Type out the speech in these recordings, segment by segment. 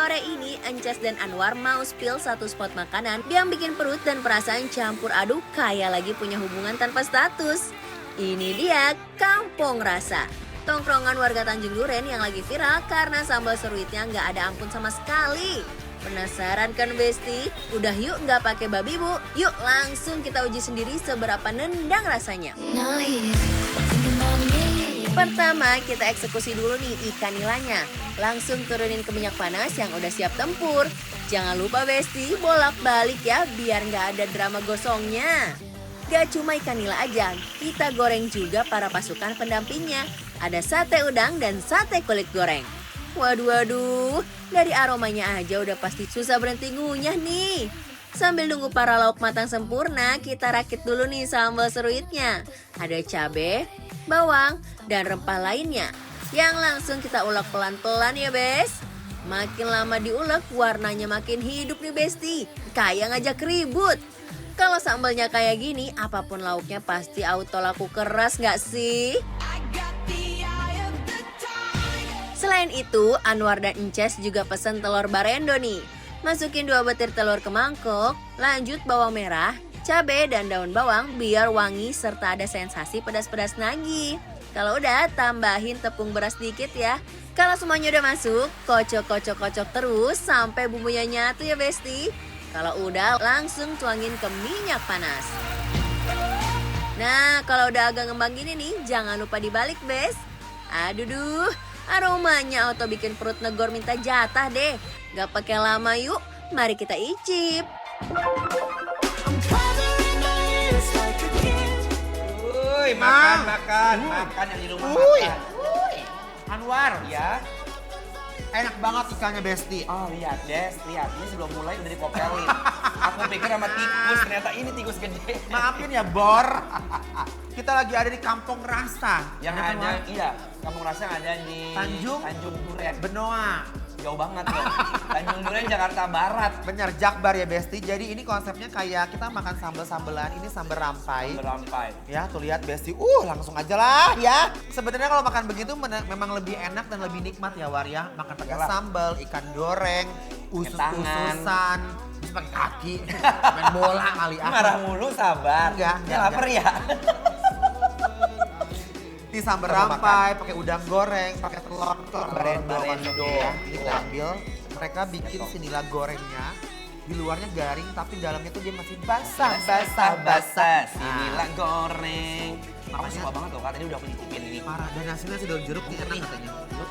Sore ini, Ences dan Anwar mau spill satu spot makanan yang bikin perut dan perasaan campur aduk kayak lagi punya hubungan tanpa status. Ini dia Kampung Rasa. Tongkrongan warga Tanjung Duren yang lagi viral karena sambal seruitnya nggak ada ampun sama sekali. Penasaran kan Besti? Udah yuk nggak pakai babi bu, yuk langsung kita uji sendiri seberapa nendang rasanya. Pertama kita eksekusi dulu nih ikan nilanya. Langsung turunin ke minyak panas yang udah siap tempur. Jangan lupa Besti, bolak-balik ya biar nggak ada drama gosongnya. Gak cuma ikan nila aja, kita goreng juga para pasukan pendampingnya. Ada sate udang dan sate kulit goreng. Waduh, dari aromanya aja udah pasti susah berhenti ngunyah nih. Sambil nunggu para lauk matang sempurna, kita rakit dulu nih sambal seruitnya. Ada cabai, bawang, dan rempah lainnya. Yang langsung kita ulek pelan-pelan ya Bes. Makin lama diulek, warnanya makin hidup nih Besti. Kayak ngajak ribut. Kalau sambalnya kayak gini, apapun lauknya pasti auto laku keras gak sih? Selain itu, Anwar dan Ences juga pesen telur barendo nih. Masukin 2 butir telur ke mangkok, lanjut bawang merah, cabai dan daun bawang biar wangi serta ada sensasi pedas-pedas nagih. Kalau udah, tambahin tepung beras dikit ya. Kalau semuanya udah masuk, kocok terus sampai bumbunya nyatu ya Besti. Kalau udah, langsung tuangin ke minyak panas. Nah, kalau udah agak ngembang gini nih, jangan lupa dibalik Bes. Aduh, aromanya auto bikin perut negor minta jatah deh. Gak pakai lama yuk, mari kita icip. Makan yang di rumah makan. Anwar, Ya. enak banget ikannya Besti. Oh lihat Des, lihat ini sebelum mulai udah dikopelin. Aku pikir sama tikus, ternyata ini tikus gede. Maafin ya Bor, kita lagi ada di Kampung Rasa. Yang Ya kan, ada, War? iya, Kampung Rasa yang ada di Tanjung Duren. Benoa. Jauh banget loh. Tanjung Duren, Jakarta Barat. Bener, Jakbar ya Besti. Jadi ini konsepnya kayak kita makan sambal-sambelan, ini sambal rampai. Berampai. Ya tuh lihat Besti, langsung aja lah ya. Sebenarnya kalau makan begitu memang lebih enak dan lebih nikmat ya War ya. Makan pakai Iyalah. sambal, ikan goreng, tangan. usus-ususan, bisa pakai kaki, main bola kali ah. Marah mulu, sabar. Enggak, Ya lapar ya. Ini sambal Coba rampai, pakai udang goreng, pakai telur Barendo. ya. Ini kita ambil, mereka bikin si nila gorengnya. Di luarnya garing tapi dalamnya tuh dia masih basah. Inilah goreng. Aku Makanya- suka banget loh, Kak. Tadi udah aku nyicipin ini. Parah, dan nasinya nasi daun jeruk nih enak Nih. katanya. Tuh.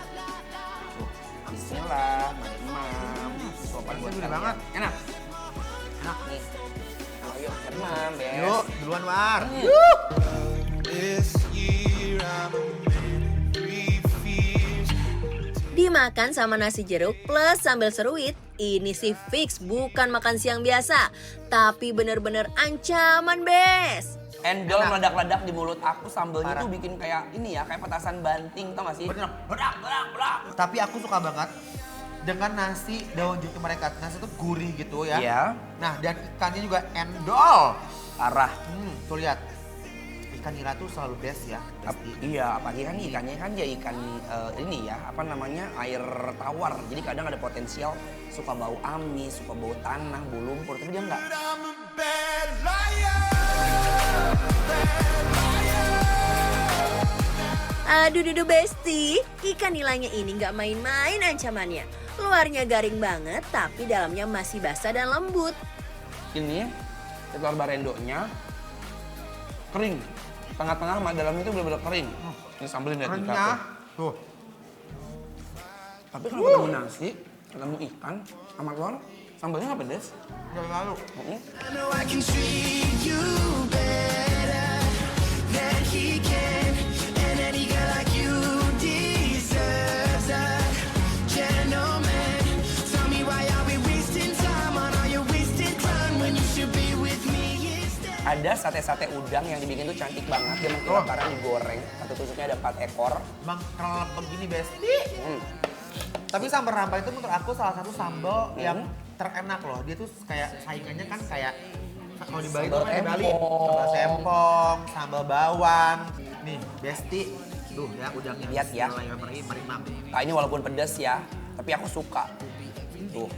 Bismillah, mam. Sopan buat Gede kalian. banget. Enak. Enak. Nih. Ayo, mam, Bes. Yuk, duluan War. This year I'm a man in 3 fears. Dimakan sama nasi jeruk plus sambal seruit, ini sih fix bukan makan siang biasa. Tapi bener-bener ancaman Bes. Endol Enak. meledak-ledak di mulut aku, sambelnya Parah. tuh bikin kayak ini ya, kayak petasan banting, tau gak sih? Bener. Bedak. Tapi aku suka banget dengan nasi daun jeruk mereka. Nasi tuh gurih gitu ya. Iya. Nah, dan ikannya juga endol. Parah. Tuh lihat. Ikan nila tuh selalu best ya. Besti. Iya, apalagi kan ikannya kan ya ikan ini ya, apa namanya, air tawar. Jadi kadang ada potensial suka bau amis, suka bau tanah, bau lumpur, tapi dia enggak. I'm a bad liar. Aduh Besti, ikan nilainya ini nggak main-main ancamannya. Luarnya garing banget, tapi dalamnya masih basah dan lembut. Ini telur barendonya kering. Tengah-tengah sama dalamnya itu benar-benar kering. Ini sambelin lihat Renyah. Tuh. Tapi kalau ketemu nasi, ketemu ikan, sama telur, sambelnya nggak pedes. Dari lalu. Mm-mm. I know I can treat you better than he can. And any girl like you deserves a gentleman. Tell me why are we wasting time on all your wasted time when you should be with me instead. Ada sate-sate udang yang dibikin tuh cantik banget. Dia mungkin lebaran digoreng. Satu tusuknya ada 4 ekor. Bang, kalau begini Besti. Tapi sambal rampai itu menurut aku salah satu sambal yang terenak loh. Dia tuh kayak saingannya kan kayak kalau di Bali tuh Sambal kan di Bali tempong. sambal tempong, sambal bawang. Nih, Besti. Tuh ya udangnya. Lihat ya. Bismillahirrahmanirrahim. Nah ini walaupun pedas ya, tapi aku suka. Tuh,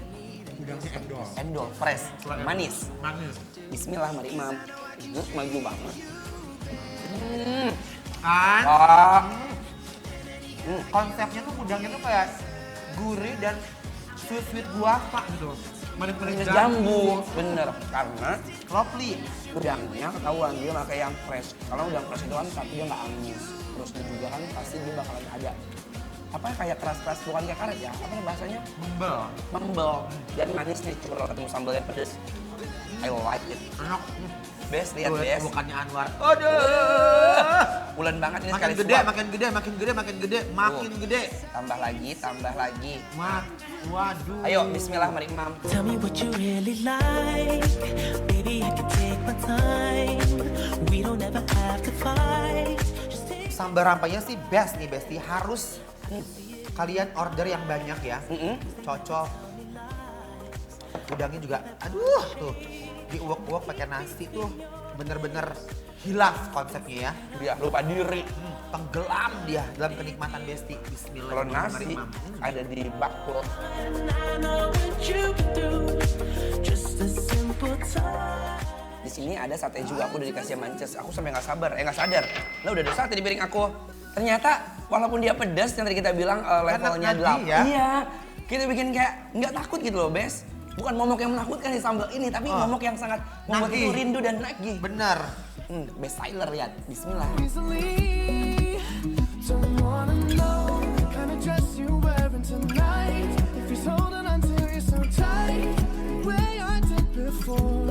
Udangnya endol. endol, fresh, manis. Manis. Bismillah, mari Imam. Maju banget. Kan? Ah, Konsepnya tuh udangnya tuh kayak gurih dan sweet guava gitu. Manis-manis jambu, bener. Karena Lovely. udangnya ketahuan dia pakai yang fresh. Kalau udang fresh itu kan tapi dia nggak amis. Terus juga kan pasti dia bakalan ada apa kayak keras-keras bukan kayak karet ya? Apa bahasanya? Membel. Membel dan manis nih kalau ketemu sambalnya pedes. I like it. Enak. Best, lihat Tuh, best. bukannya Anwar. Aduh. Bulan banget ini Makin sekali gede, suap. makin gede, makin gede, makin gede, makin gede. Tambah lagi, tambah lagi. Waduh. Ayo, bismillah, mari Imam. Tell me what you really like. Baby, I can take my time. We don't ever have to fight. Just take Sambal rampanya sih best nih Besti. Harus kalian order yang banyak ya. Cocok. Udangnya juga, aduh tuh. Diuak-uak pakai nasi tuh. Bener-bener hilaf konsepnya ya. Dia lupa diri. Tenggelam dia dalam kenikmatan Besti. Kalau nasi Bismillahirrahmanirrahim. ada di bakul. I know what you can do. Just a simple time. Di sini ada sate juga, aku udah dikasih mances. Aku sampai nggak sabar, nggak sadar. Lah udah ada sate di piring aku. Ternyata walaupun dia pedas yang tadi kita bilang levelnya Enak 8. ya? Iya. Kita bikin kayak nggak takut gitu low Bes. Bukan momok yang menakutkan di sambal ini, tapi momok yang sangat membuat Nagih. itu rindu dan nagih. Bener. Best seller lihat. Bismillah. easily. Don't wanna know the kind of dress you wearing tonight. If he's holding on to you so tight, way I did before.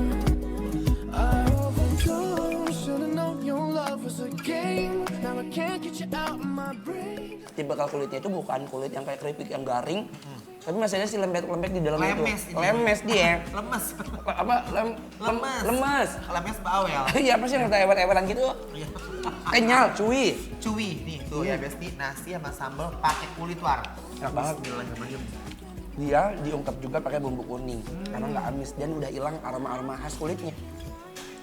I overdosed. Should've known your love was a game. Now I can't get you out of my brain. Tipikal kulitnya itu bukan kulit yang kayak keripik yang garing, tapi masih ada si lembek-lembek di dalamnya itu. Lemes ini. Lemes dia. Lemes. Apa? Lemes. Lemes. Lemes bawel. Iya, apa sih yang kata ewet-ewetan gitu? Iya. Kenyal, cuy. Cuy nih tuh ya Besti, nasi sama sambal pakai kulit war. Enak banget. Bismillahirrahmanirrahim. Dia diungkep juga pakai bumbu kuning karena nggak amis dan udah hilang aroma-aroma khas kulitnya.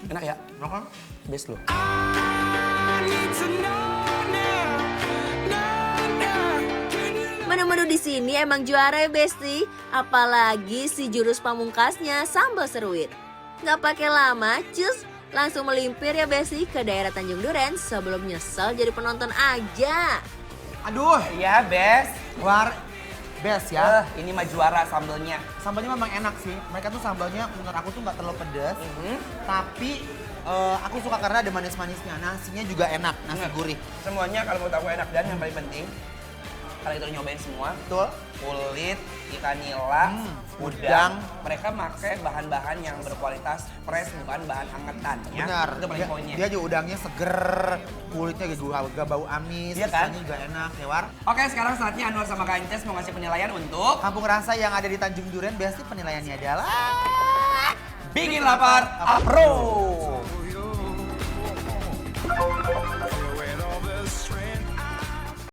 Enak ya? Enak kan? Best loh. Menu-menu di sini emang juara ya Besti, apalagi si jurus pamungkasnya sambal seruit. Nggak pakai lama, cus langsung melimpir ya Besti ke daerah Tanjung Duren sebelum nyesel jadi penonton aja. Aduh, Iya, best. war best ya. Ini mah juara sambelnya. Sambalnya memang enak sih. Mereka tuh sambalnya menurut aku tuh nggak terlalu pedas. Tapi aku suka karena ada manis-manisnya. Nasinya juga enak, nasi gurih. Semuanya kalau menurut aku enak dan yang paling penting kalian itu nyobain semua. Betul. Kulit, ikan nila, udang. Mereka pakai bahan-bahan yang berkualitas fresh, bukan bahan angetan. Ya? Benar. Itu paling poinnya. Dia juga udangnya seger, kulitnya gak bau amis, Iya kan? rasanya juga enak ya war. Oke, sekarang saatnya Anwar sama Kances mau ngasih penilaian untuk Kampung Rasa yang ada di Tanjung Duren, Besti penilaiannya adalah Bikin Lapar Apro.